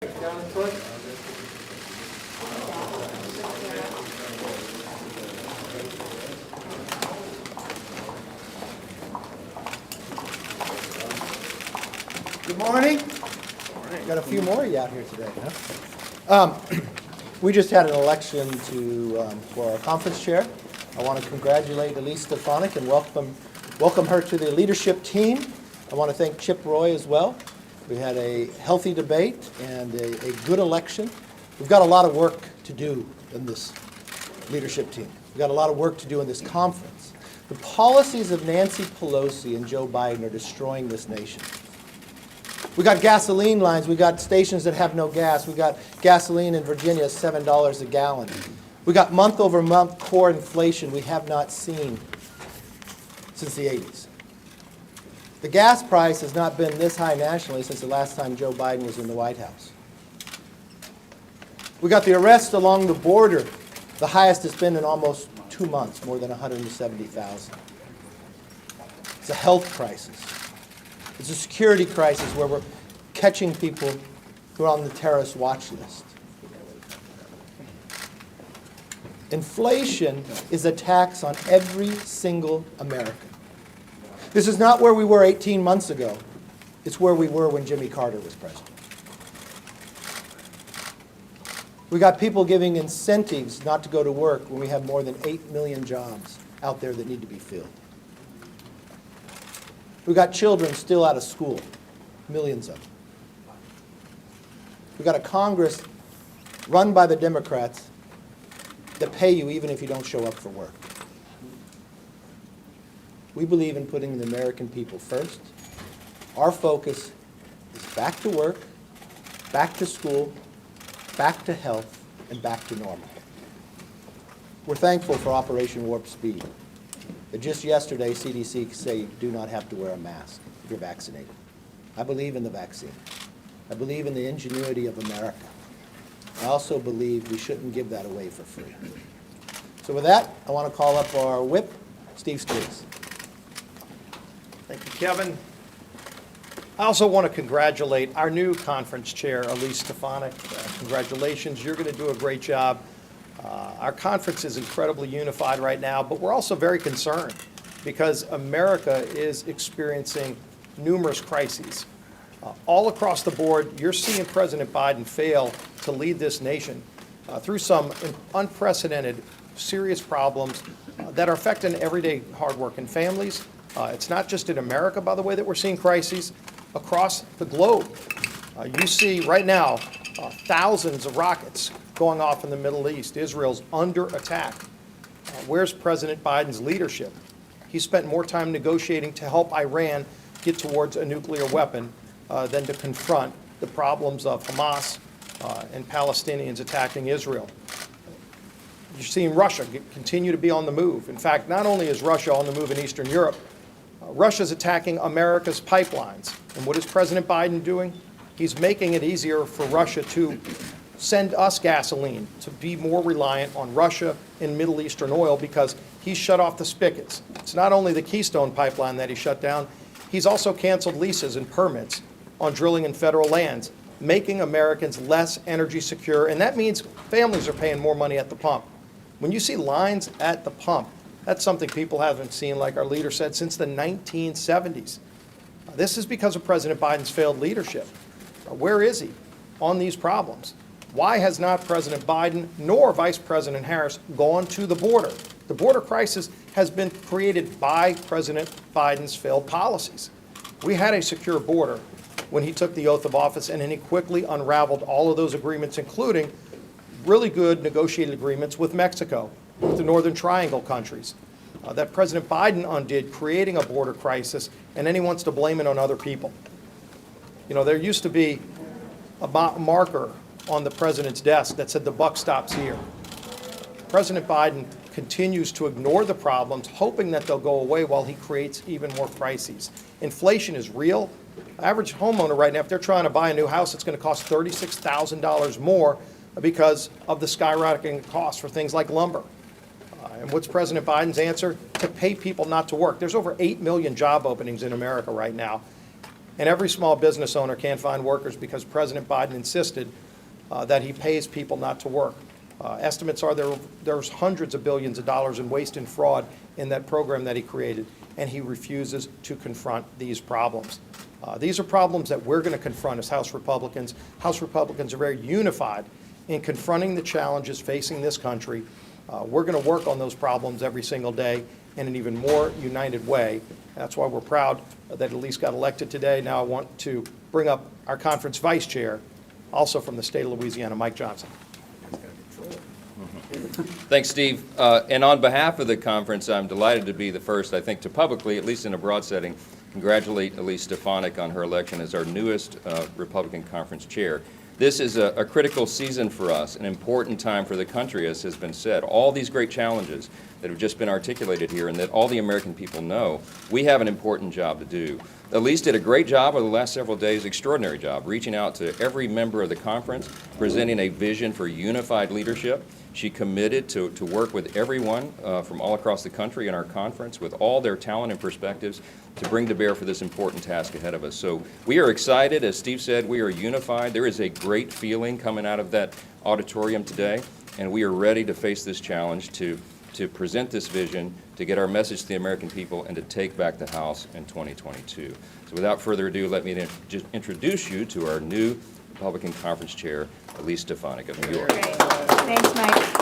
Good morning. Got a few more of you out here today, huh? We just had an election for our conference chair. I want to congratulate Elise Stefanik and welcome her to the leadership team. I want to thank Chip Roy as well. We had a healthy debate and a good election. We've got a lot of work to do in this leadership team. We've got a lot of work to do in this conference. The policies of Nancy Pelosi and Joe Biden are destroying this nation. We got gasoline lines. We got stations that have no gas. We got gasoline in Virginia $7 a gallon. We got month-over-month core inflation we have not seen since the 80s. The gas price has not been this high nationally since the last time Joe Biden was in the White House. We got the arrests along the border, the highest it's been in almost 2 months, more than 170,000. It's a health crisis. It's a security crisis where we're catching people who are on the terrorist watch list. Inflation is a tax on every single American. This is not where we were 18 months ago. It's where we were when Jimmy Carter was president. We got people giving incentives not to go to work when we have more than 8 million jobs out there that need to be filled. We got children still out of school, millions of them. We got a Congress run by the Democrats that pay you even if you don't show up for work. We believe in putting the American people first. Our focus is back to work, back to school, back to health, and back to normal. We're thankful for Operation Warp Speed. But just yesterday, CDC said you do not have to wear a mask if you're vaccinated. I believe in the vaccine. I believe in the ingenuity of America. I also believe we shouldn't give that away for free. So with that, I want to call up our whip, Steve Scalise. Thank you, Kevin. I also want to congratulate our new conference chair, Elise Stefanik. Congratulations, you're going to do a great job. Our conference is incredibly unified right now, but we're also very concerned because America is experiencing numerous crises. All across the board, you're seeing President Biden fail to lead this nation through some unprecedented, serious problems that are affecting everyday hardworking families. It's not just in America, by the way, that we're seeing crises. Across the globe, you see right now thousands of rockets going off in the Middle East. Israel's under attack. Where's President Biden's leadership? He spent more time negotiating to help Iran get towards a nuclear weapon than to confront the problems of Hamas and Palestinians attacking Israel. You're seeing Russia continue to be on the move. In fact, not only is Russia on the move in Eastern Europe, Russia's attacking America's pipelines. And what is President Biden doing? He's making it easier for Russia to send us gasoline, to be more reliant on Russia and Middle Eastern oil because he's shut off the spigots. It's not only the Keystone pipeline that he shut down, he's also canceled leases and permits on drilling in federal lands, making Americans less energy secure, and that means families are paying more money at the pump. When you see lines at the pump, that's something people haven't seen, like our leader said, since the 1970s. This is because of President Biden's failed leadership. Where is he on these problems? Why has not President Biden nor Vice President Harris gone to the border? The border crisis has been created by President Biden's failed policies. We had a secure border when he took the oath of office, and then he quickly unraveled all of those agreements, including really good negotiated agreements with Mexico, with the Northern Triangle countries, that President Biden undid, creating a border crisis, and then he wants to blame it on other people. You know, there used to be a marker on the president's desk that said the buck stops here. President Biden continues to ignore the problems, hoping that they'll go away while he creates even more crises. Inflation is real. Average homeowner right now, if they're trying to buy a new house, it's going to cost $36,000 more because of the skyrocketing costs for things like lumber. And what's President Biden's answer? To pay people not to work. There's over 8 million job openings in America right now. And every small business owner can't find workers because President Biden insisted that he pays people not to work. Estimates are there's hundreds of billions of dollars in waste and fraud in that program that he created, and he refuses to confront these problems. These are problems that we're going to confront as House Republicans. House Republicans are very unified in confronting the challenges facing this country. We're going to work on those problems every single day in an even more united way. That's why we're proud that Elise got elected today. Now I want to bring up our conference vice chair, also from the state of Louisiana, Mike Johnson. Thanks, Steve. And on behalf of the conference, I'm delighted to be the first, I think, to publicly, at least in a broad setting, congratulate Elise Stefanik on her election as our newest Republican conference chair. This is a critical season for us, an important time for the country, as has been said. All these great challenges that have just been articulated here and that all the American people know, we have an important job to do. Elise did a great job over the last several days, extraordinary job, reaching out to every member of the conference, presenting a vision for unified leadership. She committed to work with everyone from all across the country in our conference with all their talent and perspectives to bring to bear for this important task ahead of us. So we are excited. As Steve said, we are unified. There is a great feeling coming out of that auditorium today, and we are ready to face this challenge to present this vision, to get our message to the American people, and to take back the House in 2022. So without further ado, let me just introduce you to our new Republican Conference Chair, Elise Stefanik of New York. Great. Thanks, Mike.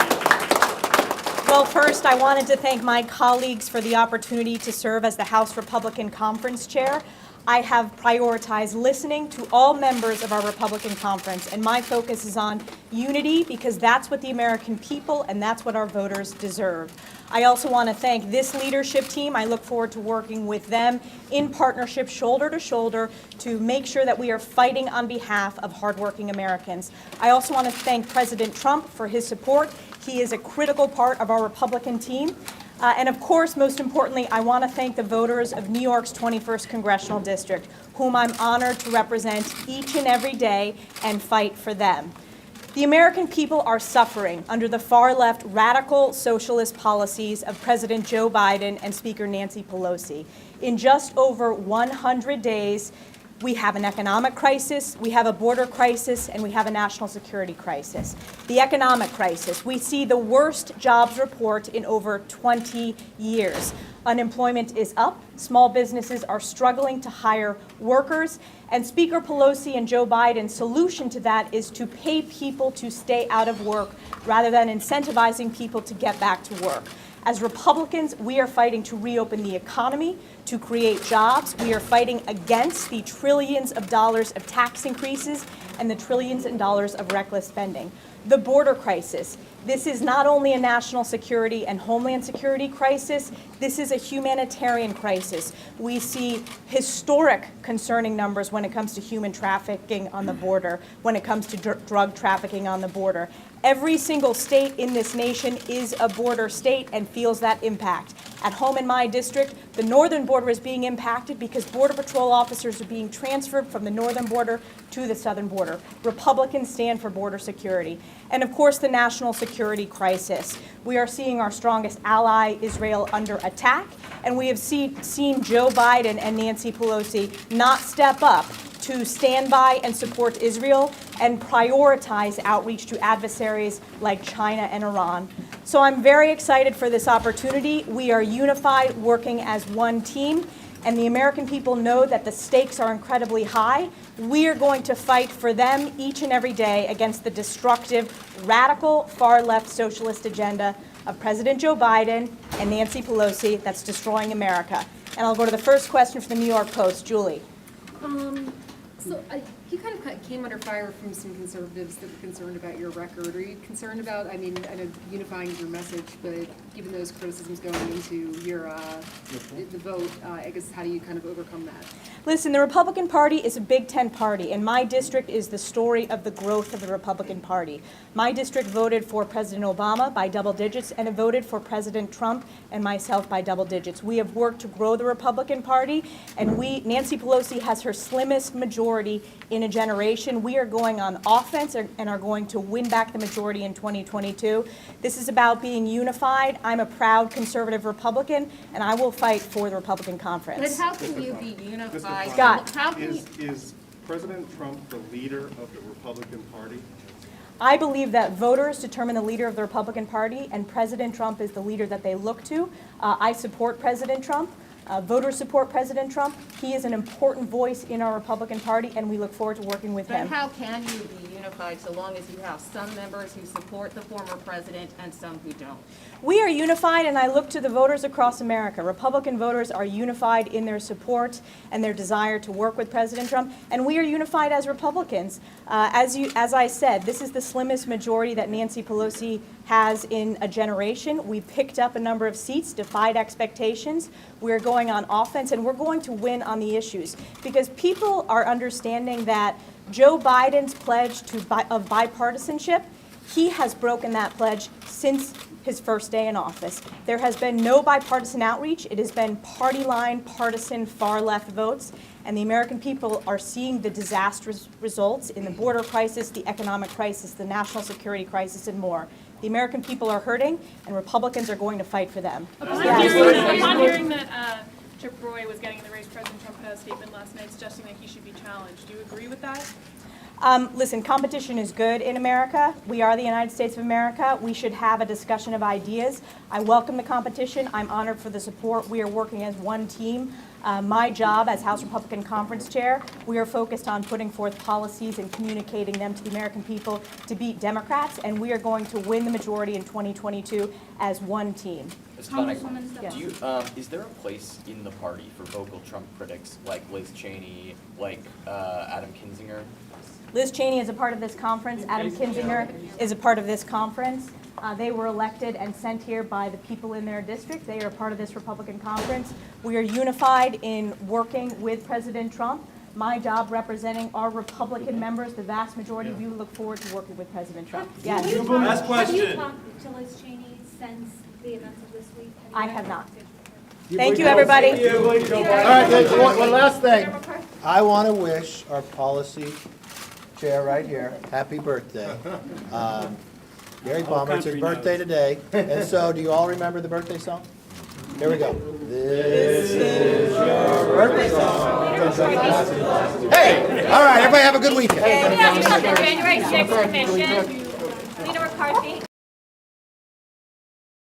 Well, first, I wanted to thank my colleagues for the opportunity to serve as the House Republican Conference Chair. I have prioritized listening to all members of our Republican Conference, and my focus is on unity because that's what the American people and that's what our voters deserve. I also want to thank this leadership team. I look forward to working with them in partnership, shoulder to shoulder, to make sure that we are fighting on behalf of hardworking Americans. I also want to thank President Trump for his support. He is a critical part of our Republican team. And of course, most importantly, I want to thank the voters of New York's 21st Congressional District, whom I'm honored to represent each and every day and fight for them. The American people are suffering under the far-left radical socialist policies of President Joe Biden and Speaker Nancy Pelosi. In just over 100 days, we have an economic crisis, we have a border crisis, and we have a national security crisis. The economic crisis, we see the worst jobs report in over 20 years. Unemployment is up, small businesses are struggling to hire workers, and Speaker Pelosi and Joe Biden's solution to that is to pay people to stay out of work rather than incentivizing people to get back to work. As Republicans, we are fighting to reopen the economy, to create jobs. We are fighting against the trillions of dollars of tax increases and the trillions of dollars of reckless spending. The border crisis. This is not only a national security and homeland security crisis, this is a humanitarian crisis. We see historic concerning numbers when it comes to human trafficking on the border, when it comes to drug trafficking on the border. Every single state in this nation is a border state and feels that impact. At home in my district, the northern border is being impacted because Border Patrol officers are being transferred from the northern border to the southern border. Republicans stand for border security. And of course, the national security crisis. We are seeing our strongest ally, Israel, under attack, and we have seen Joe Biden and Nancy Pelosi not step up to stand by and support Israel and prioritize outreach to adversaries like China and Iran. So I'm very excited for this opportunity. We are unified, working as one team, and the American people know that the stakes are incredibly high. We are going to fight for them each and every day against the destructive, radical, far-left socialist agenda of President Joe Biden and Nancy Pelosi that's destroying America. And I'll go to the first question from the New York Post. Julie. So you kind of came under fire from some conservatives that were concerned about your record. Are you concerned about, I know unifying your message, but given those criticisms going into your the vote, I guess how do you kind of overcome that? Listen, the Republican Party is a Big Ten party, and my district is the story of the growth of the Republican Party. My district voted for President Obama by double digits, and it voted for President Trump and myself by double digits. We have worked to grow the Republican Party, and Nancy Pelosi has her slimmest majority majority in a generation. We are going on offense and are going to win back the majority in 2022. This is about being unified. I'm a proud conservative Republican, and I will fight for the Republican But conference. how can you be unified? Scott. How can you, Is President Trump the leader of the Republican Party? I believe that voters determine the leader of the Republican Party, and President Trump is the leader that they look to. I support President Trump. Voters support President Trump. He is an important voice in our Republican Party, and we look forward to working with but him. how can you be unified so long as you have some members who support the former president and some who don't? We are unified, and I look to the voters across America. Republican voters are unified in their support and their desire to work with President Trump, and we are unified as Republicans. As I said, this is the slimmest majority that Nancy Pelosi has in a generation. We picked up a number of seats, defied expectations. We're going on offense, and we're going to win on the issues because people are understanding that Joe Biden's pledge of bipartisanship, he has broken that pledge since his first day in office. There has been no bipartisan outreach. It has been party line, partisan, far-left votes, and the American people are seeing the disastrous results in the border crisis, the economic crisis, the national security crisis, and more. The American people are hurting, and Republicans are going to fight for them. Upon hearing that Chip Roy was getting in the race, President Trump put out a statement last night suggesting that he should be challenged. Do you agree with that? Listen, competition is good in America. We are the United States of America. We should have a discussion of ideas. I welcome the competition. I'm honored for the support. We are working as one team. My job as House Republican Conference Chair, we are focused on putting forth policies and communicating them to the American people to beat Democrats, and we are going to win the majority in 2022 as one team. Congresswoman, Yes. do you, is there a place in the party for vocal Trump critics like Liz Cheney, like Adam Kinzinger? Liz Cheney is a part of this conference. Adam Kinzinger is a part of this conference. They were elected and sent here by the people in their district. They are part of this Republican conference. We are unified in working with President Trump. My job representing our Republican members, the vast majority of you look forward to working with President Trump. Yes, Last question. Have you talked to Liz Cheney since the events of this week? I have not. Thank you, everybody. All right, one last thing. I want to wish our policy chair right here, happy birthday. Gary Palmer, it's his birthday today, and so do you all remember the birthday song? Here we go. This is your birthday song. Hey, all right, everybody have a good weekend. January 6th mission, Leader McCarthy.